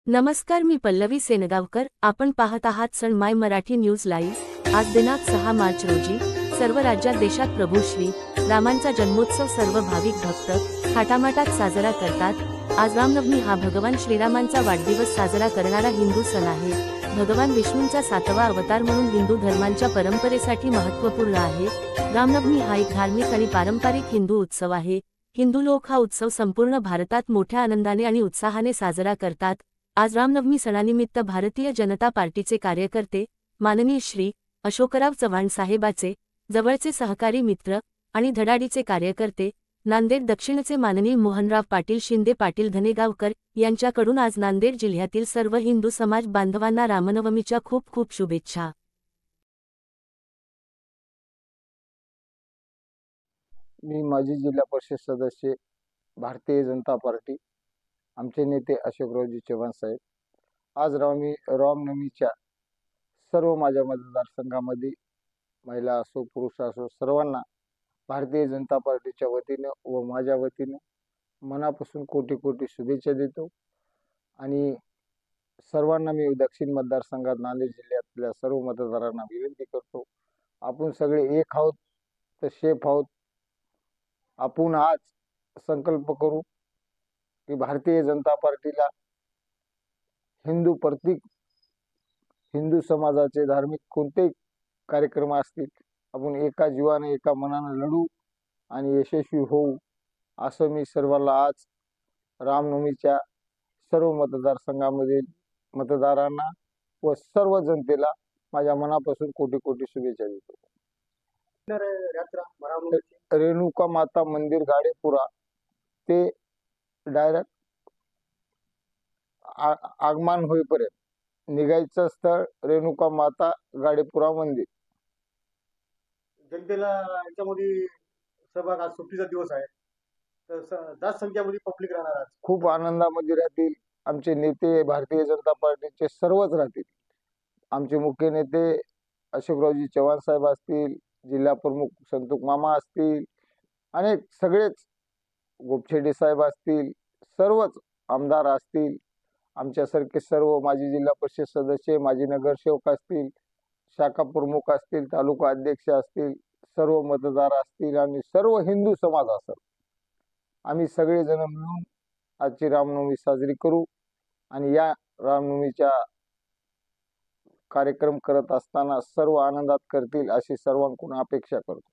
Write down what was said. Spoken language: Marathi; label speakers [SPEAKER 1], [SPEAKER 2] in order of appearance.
[SPEAKER 1] नमस्कार, मी पल्लवी सेनगावकर. आपण पाहत आहात सण माय मराठी न्यूज लाईव्ह. आज दिनांक 6 मार्च रोजी सर्व राज्यात देशात प्रभू श्री रामांचा जन्मोत्सव सर्व भाविक भक्त थाटामाटात साजरा करतात. आज रामनवमी हा भगवान श्रीरामांचा वाढदिवस साजरा करणारा हिंदू सण आहे. भगवान विष्णूंचा 7वा अवतार म्हणून हिंदू धर्मांच्या परंपरेसाठी महत्त्वपूर्ण आहे. रामनवमी हा एक धार्मिक आणि पारंपरिक हिंदू उत्सव आहे. हिंदू लोक हा उत्सव संपूर्ण भारतात मोठ्या आनंदाने आणि उत्साहाने साजरा करतात. आज रामनवमी सणानिमित्त भारतीय जनता पार्टीचे कार्यकर्ते माननीय श्री अशोकराव चव्हाण साहेबाचे जवळचे सहकारी मित्र आणि धडाडीचे कार्यकर्ते नांदेड दक्षिणचे माननीय मोहनराव पाटील शिंदे पाटील धनेगावकर यांच्याकडून आज नांदेड जिल्ह्यातील सर्व हिंदू समाज बांधवांना रामनवमीच्या खूप खूप शुभेच्छा.
[SPEAKER 2] मी माजी जिल्हा परिषद सदस्य भारतीय जनता पार्टी आमचे नेते अशोकरावजी चव्हाण साहेब आज रामनवमीच्या सर्व माझ्या मतदारसंघामध्ये महिला असो पुरुष असो सर्वांना भारतीय जनता पार्टीच्या वतीने व माझ्या वतीने मनापासून कोटी कोटी शुभेच्छा देतो. आणि सर्वांना मी दक्षिण मतदारसंघात नांदेड जिल्ह्यातल्या सर्व मतदारांना विनंती करतो, आपण सगळे एक आहोत तर शेफ आहोत. आपण आज संकल्प करू की भारतीय जनता पार्टीला हिंदू प्रतीक हिंदू समाजाचे धार्मिक कोणतेही कार्यक्रम असतील आपण एका जीवाने एका मनाने लढू आणि यशस्वी होऊ असं मी सर्वांना आज रामनवमीच्या सर्व मतदारसंघामधील मतदारांना व सर्व जनतेला माझ्या मनापासून कोटी कोटी शुभेच्छा देतो. रेणुका माता मंदिर गाडेपुरा ते डायरेक्ट आगमन होईपर्यंत निघायचं स्थळ रेणुका माता गाडेपुरा मंदिर.
[SPEAKER 3] जनतेला याच्यामध्ये सहभाग, आज सुट्टीचा दिवस आहे तर जास्त संख्येमध्ये पब्लिक राहणार,
[SPEAKER 2] खूप आनंदामध्ये राहतील. आमचे नेते भारतीय जनता पार्टीचे सर्वच राहतील. आमचे मुख्य नेते अशोकरावजी चव्हाण साहेब असतील, जिल्हा प्रमुख संतोष मामा असतील, अनेक सगळेच गोपछेडे साहेब असतील, सर्वच आमदार असतील, आमच्यासारखे सर्व माजी जिल्हा परिषद सदस्य माजी नगरसेवक असतील, शाखा प्रमुख असतील, तालुका अध्यक्ष असतील, सर्व मतदार असतील आणि सर्व हिंदू समाज असेल, आम्ही सगळेजण मिळून आजची रामनवमी साजरी करू. आणि या रामनवमीच्या कार्यक्रम करत असताना सर्व आनंदात करतील अशी सर्वांकडून अपेक्षा करतो.